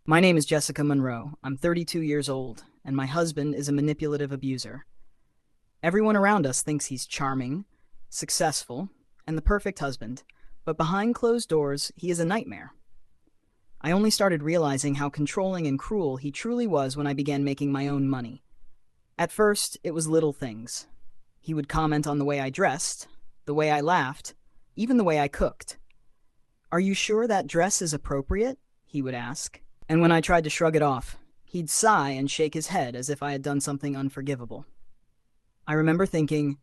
My name is Jessica Monroe. I'm 32 years old, and my husband is a manipulative abuser. Everyone around us thinks he's charming, successful, and the perfect husband, but behind closed doors, he is a nightmare. I only started realizing how controlling and cruel he truly was when I began making my own money. At first, it was little things. He would comment on the way I dressed, the way I laughed, even the way I cooked. "Are you sure that dress is appropriate?" he would ask. And when I tried to shrug it off, he'd sigh and shake his head as if I had done something unforgivable. I remember thinking,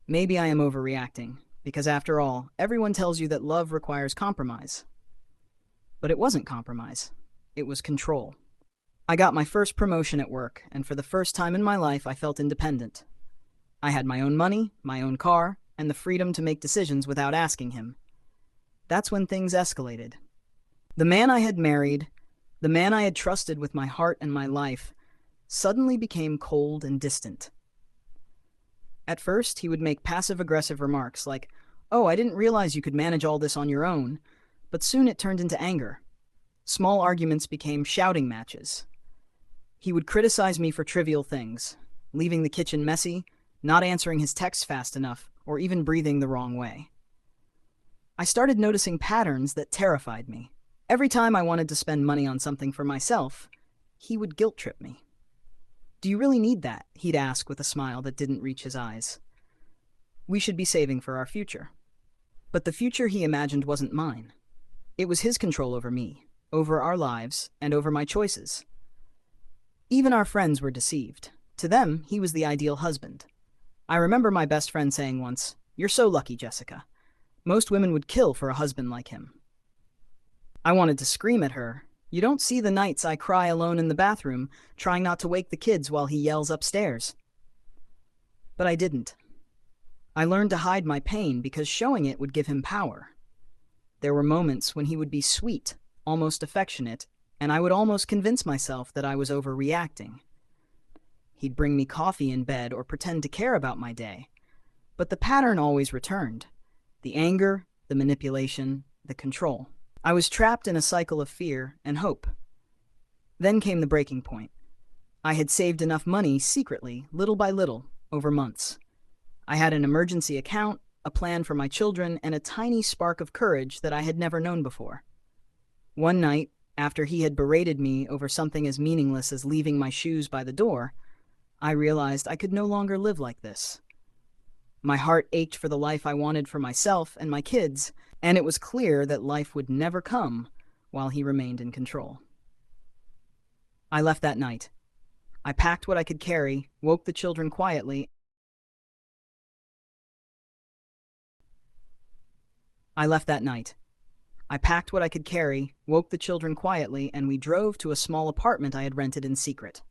maybe I am overreacting, because after all, everyone tells you that love requires compromise. But it wasn't compromise. It was control. I got my first promotion at work, and for the first time in my life, I felt independent. I had my own money, my own car, and the freedom to make decisions without asking him. That's when things escalated. The man I had married, the man I had trusted with my heart and my life, suddenly became cold and distant. At first, he would make passive-aggressive remarks like, "Oh, I didn't realize you could manage all this on your own," but soon it turned into anger. Small arguments became shouting matches. He would criticize me for trivial things, leaving the kitchen messy, not answering his texts fast enough, or even breathing the wrong way. I started noticing patterns that terrified me. Every time I wanted to spend money on something for myself, he would guilt trip me. "Do you really need that?" he'd ask with a smile that didn't reach his eyes. We should be saving for our future. But the future he imagined wasn't mine. It was his control over me, over our lives, and over my choices. Even our friends were deceived. To them, he was the ideal husband. I remember my best friend saying once, "You're so lucky, Jessica. Most women would kill for a husband like him." I wanted to scream at her, "You don't see the nights I cry alone in the bathroom, trying not to wake the kids while he yells upstairs." But I didn't. I learned to hide my pain because showing it would give him power. There were moments when he would be sweet, almost affectionate, and I would almost convince myself that I was overreacting. He'd bring me coffee in bed or pretend to care about my day. But the pattern always returned. The anger, the manipulation, the control. I was trapped in a cycle of fear and hope. Then came the breaking point. I had saved enough money secretly, little by little, over months. I had an emergency account, a plan for my children, and a tiny spark of courage that I had never known before. One night, after he had berated me over something as meaningless as leaving my shoes by the door, I realized I could no longer live like this. My heart ached for the life I wanted for myself and my kids, and it was clear that life would never come while he remained in control. I left that night. I packed what I could carry, woke the children quietly. I left that night. I packed what I could carry, woke the children quietly, and we drove to a small apartment I had rented in secret.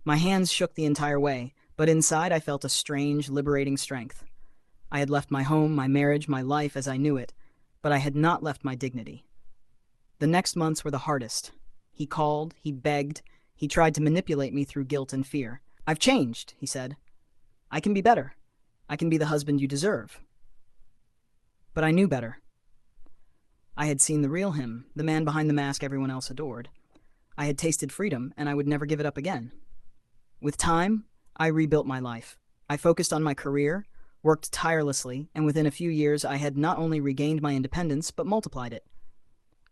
My hands shook the entire way, but inside I felt a strange, liberating strength. I had left my home, my marriage, my life as I knew it, but I had not left my dignity. The next months were the hardest. He called, he begged, he tried to manipulate me through guilt and fear. "I've changed," he said. "I can be better. I can be the husband you deserve." But I knew better. I had seen the real him, the man behind the mask everyone else adored. I had tasted freedom, and I would never give it up again. With time, I rebuilt my life. I focused on my career, worked tirelessly, and within a few years I had not only regained my independence, but multiplied it.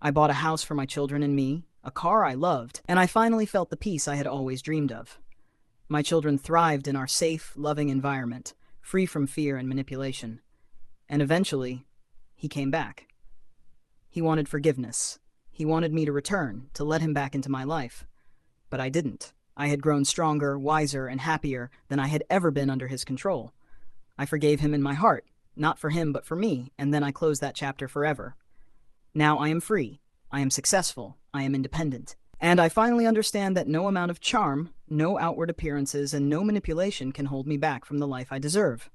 I bought a house for my children and me, a car I loved, and I finally felt the peace I had always dreamed of. My children thrived in our safe, loving environment, free from fear and manipulation. And eventually, he came back. He wanted forgiveness. He wanted me to return, to let him back into my life. But I didn't. I had grown stronger, wiser, and happier than I had ever been under his control. I forgave him in my heart, not for him but for me, and then I closed that chapter forever. Now I am free, I am successful, I am independent, and I finally understand that no amount of charm, no outward appearances, and no manipulation can hold me back from the life I deserve.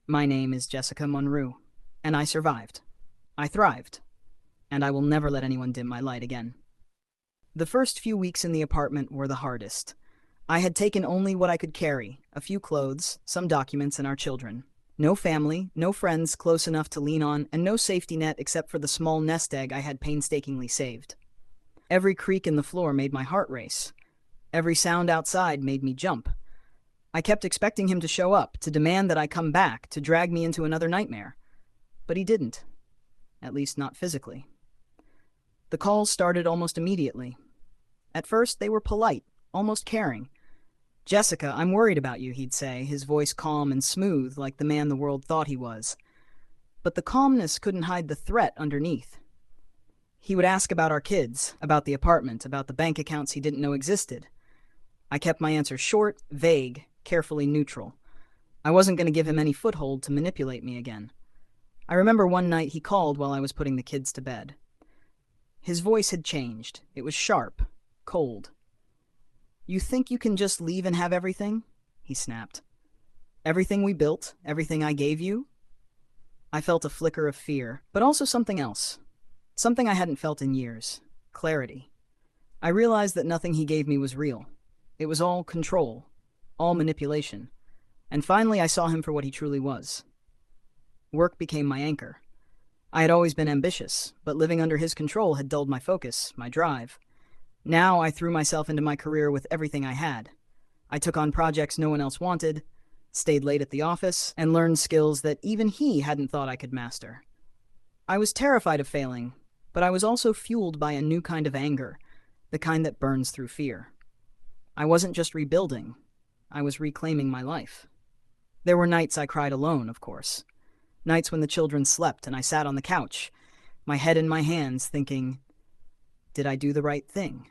My name is Jessica Monroe, and I survived. I thrived, and I will never let anyone dim my light again. The first few weeks in the apartment were the hardest. I had taken only what I could carry, a few clothes, some documents, and our children. No family, no friends close enough to lean on, and no safety net except for the small nest egg I had painstakingly saved. Every creak in the floor made my heart race. Every sound outside made me jump. I kept expecting him to show up, to demand that I come back, to drag me into another nightmare. But he didn't. At least not physically. The calls started almost immediately. At first, they were polite, almost caring. "Jessica, I'm worried about you," he'd say, his voice calm and smooth like the man the world thought he was. But the calmness couldn't hide the threat underneath. He would ask about our kids, about the apartment, about the bank accounts he didn't know existed. I kept my answers short, vague, carefully neutral. I wasn't going to give him any foothold to manipulate me again. I remember one night he called while I was putting the kids to bed. His voice had changed. It was sharp, cold. "You think you can just leave and have everything?" he snapped. "Everything we built, everything I gave you?" I felt a flicker of fear, but also something else. Something I hadn't felt in years. Clarity. I realized that nothing he gave me was real. It was all control, all manipulation. And finally I saw him for what he truly was. Work became my anchor. I had always been ambitious, but living under his control had dulled my focus, my drive. Now I threw myself into my career with everything I had. I took on projects no one else wanted, stayed late at the office, and learned skills that even he hadn't thought I could master. I was terrified of failing, but I was also fueled by a new kind of anger, the kind that burns through fear. I wasn't just rebuilding, I was reclaiming my life. There were nights I cried alone, of course. Nights when the children slept and I sat on the couch, my head in my hands, thinking, did I do the right thing?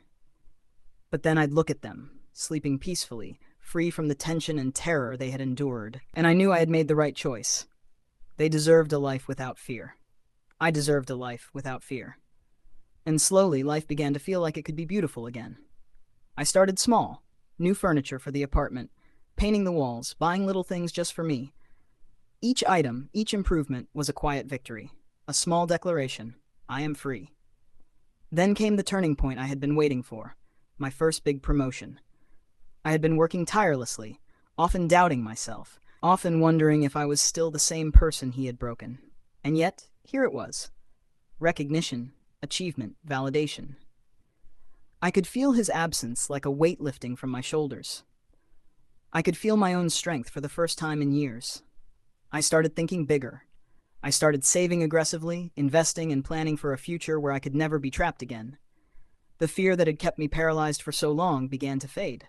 But then I'd look at them, sleeping peacefully, free from the tension and terror they had endured, and I knew I had made the right choice. They deserved a life without fear. I deserved a life without fear. And slowly, life began to feel like it could be beautiful again. I started small, new furniture for the apartment, painting the walls, buying little things just for me. Each item, each improvement was a quiet victory, a small declaration: I am free. Then came the turning point I had been waiting for. My first big promotion. I had been working tirelessly, often doubting myself, often wondering if I was still the same person he had broken. And yet, here it was. Recognition, achievement, validation. I could feel his absence like a weight lifting from my shoulders. I could feel my own strength for the first time in years. I started thinking bigger. I started saving aggressively, investing and planning for a future where I could never be trapped again. The fear that had kept me paralyzed for so long began to fade.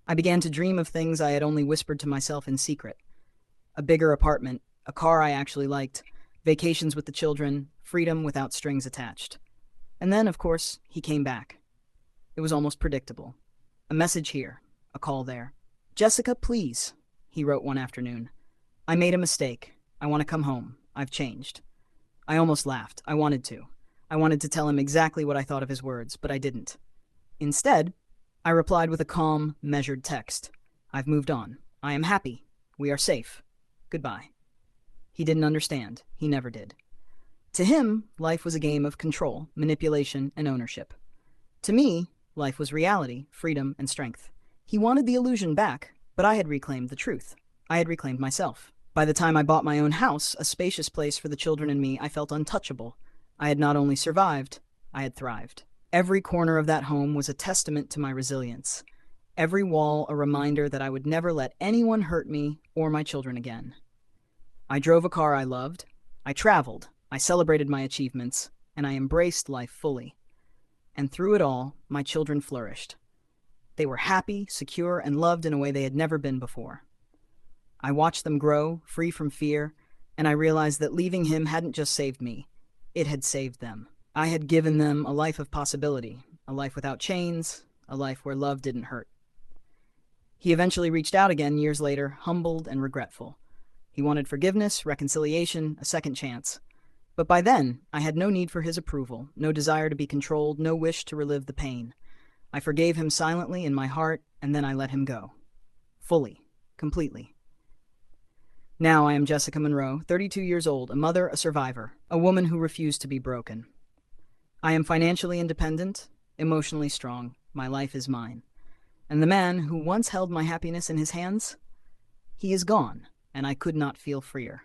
I began to dream of things I had only whispered to myself in secret. A bigger apartment, a car I actually liked, vacations with the children, freedom without strings attached. And then, of course, he came back. It was almost predictable. A message here, a call there. "Jessica, please," he wrote one afternoon. "I made a mistake. I want to come home. I've changed." I almost laughed. I wanted to. I wanted to tell him exactly what I thought of his words, but I didn't. Instead, I replied with a calm, measured text. "I've moved on. I am happy. We are safe. Goodbye." He didn't understand. He never did. To him, life was a game of control, manipulation, and ownership. To me, life was reality, freedom, and strength. He wanted the illusion back, but I had reclaimed the truth. I had reclaimed myself. By the time I bought my own house, a spacious place for the children and me, I felt untouchable. I had not only survived, I had thrived. Every corner of that home was a testament to my resilience. Every wall a reminder that I would never let anyone hurt me or my children again. I drove a car I loved. I traveled. I celebrated my achievements, and I embraced life fully. And through it all, my children flourished. They were happy, secure, and loved in a way they had never been before. I watched them grow, free from fear, and I realized that leaving him hadn't just saved me. It had saved them. I had given them a life of possibility, a life without chains, a life where love didn't hurt. He eventually reached out again years later, humbled and regretful. He wanted forgiveness, reconciliation, a second chance. But by then, I had no need for his approval, no desire to be controlled, no wish to relive the pain. I forgave him silently in my heart, and then I let him go. Fully, completely. Now I am Jessica Monroe, 32 years old, a mother, a survivor, a woman who refused to be broken. I am financially independent, emotionally strong. My life is mine. And the man who once held my happiness in his hands, he is gone. and I could not feel freer.